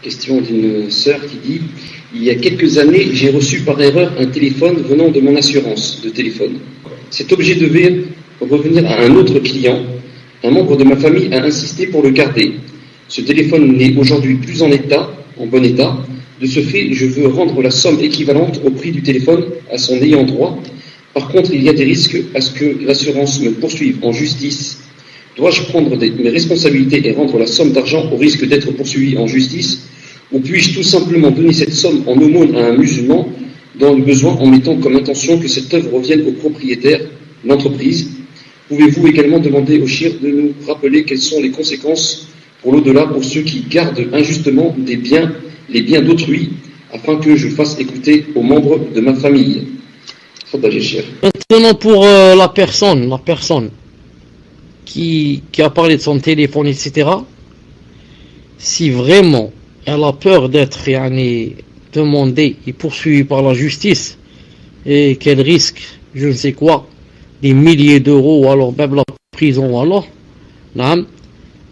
Question d'une sœur qui dit: il y a quelques années, j'ai reçu par erreur un téléphone venant de mon assurance de téléphone. Cet objet devait revenir à un autre client. Un membre de ma famille a insisté pour le garder. Ce téléphone n'est aujourd'hui plus en bon état. De ce fait, je veux rendre la somme équivalente au prix du téléphone à son ayant droit. Par contre, il y a des risques à ce que l'assurance me poursuive en justice. Dois-je prendre mes responsabilités et rendre la somme d'argent au risque d'être poursuivi en justice? Ou puis-je tout simplement donner cette somme en aumône à un musulman dans le besoin en mettant comme intention que cette œuvre revienne au propriétaire, l'entreprise? Pouvez-vous également demander au shir de nous rappeler quelles sont les conséquences pour l'au-delà pour ceux qui gardent injustement les biens d'autrui, afin que je fasse écouter aux membres de ma famille? Maintenant pour la personne qui a parlé de son téléphone, etc. Si vraiment elle a peur d'être demandée et poursuivie par la justice et qu'elle risque, je ne sais quoi, des milliers d'euros ou alors même la prison, alors,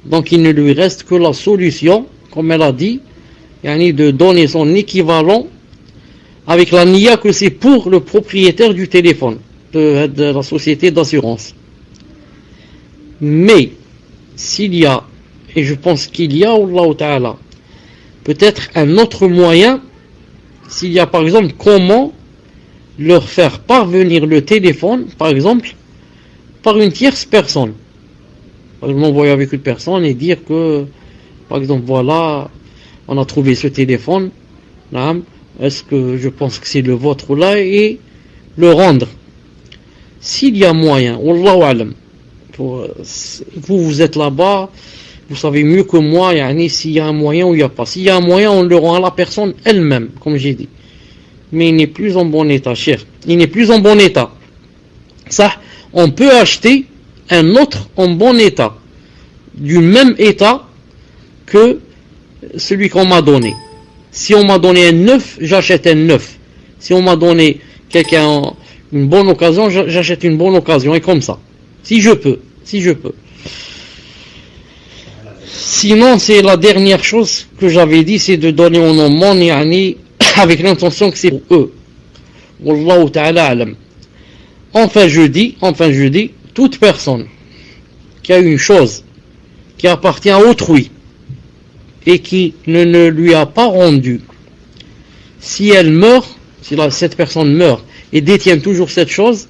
donc il ne lui reste que la solution, comme elle a dit, de donner son équivalent avec la niya que c'est pour le propriétaire du téléphone, de la société d'assurance. Mais s'il y a, et je pense qu'il y a, Allah Ta'ala, peut-être un autre moyen, s'il y a par exemple comment leur faire parvenir le téléphone, par exemple, par une tierce personne. Par exemple, m'envoyer avec une personne et dire que, par exemple, voilà, on a trouvé ce téléphone, est-ce que je pense que c'est le vôtre là, et le rendre. S'il y a moyen, Wallahu alam, vous êtes là-bas, vous savez mieux que moi, s'il y a un moyen ou il n'y a pas. S'il y a un moyen, on le rend à la personne elle-même, comme j'ai dit. Mais il n'est plus en bon état, cher. Il n'est plus en bon état. Ça, on peut acheter un autre en bon état, du même état que celui qu'on m'a donné. Si on m'a donné un neuf, j'achète un neuf. Si on m'a donné une bonne occasion, j'achète une bonne occasion, et comme ça. Si je peux. Sinon, c'est la dernière chose que j'avais dit, c'est de donner au nom mon avec l'intention que c'est pour eux. Wallahu ta'ala alam. Enfin je dis, toute personne qui a une chose qui appartient à autrui et qui ne lui a pas rendu, si elle meurt, si cette personne meurt et détient toujours cette chose,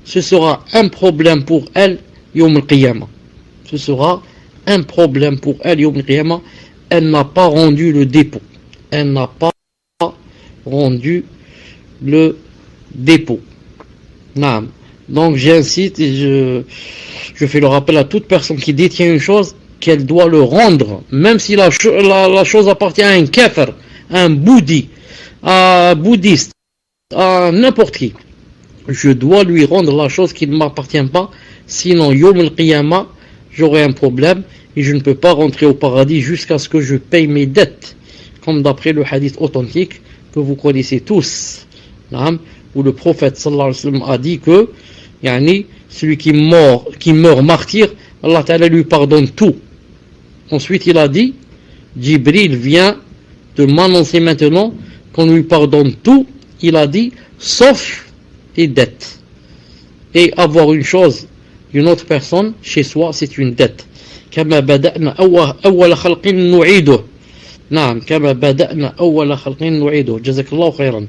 ce sera un problème pour elle Yawm al-Qiyamah. Ce sera un problème pour elle Yawm al-Qiyamah. Elle n'a pas rendu le dépôt. Elle n'a pas rendu le dépôt. Naam. Donc j'incite et je fais le rappel à toute personne qui détient une chose qu'elle doit le rendre, même si la chose appartient à un kafir, à un bouddhiste, à n'importe qui. Je dois lui rendre la chose qui ne m'appartient pas, sinon Yawm al-Qiyamah, j'aurai un problème et je ne peux pas rentrer au paradis jusqu'à ce que je paye mes dettes, comme d'après le hadith authentique que vous connaissez tous, où le prophète sallallahu alayhi wa sallam a dit que celui qui meurt martyr, Allah Ta'ala lui pardonne tout. Ensuite il a dit, Jibril vient de m'annoncer maintenant qu'on lui pardonne tout. Il a dit, sauf les dettes. Et avoir une chose d'une autre personne chez soi, c'est une dette. كما بدأنا أول خلق نعيده. نعم كما بدأنا أول خلق نعيده. جزاك الله خيرا.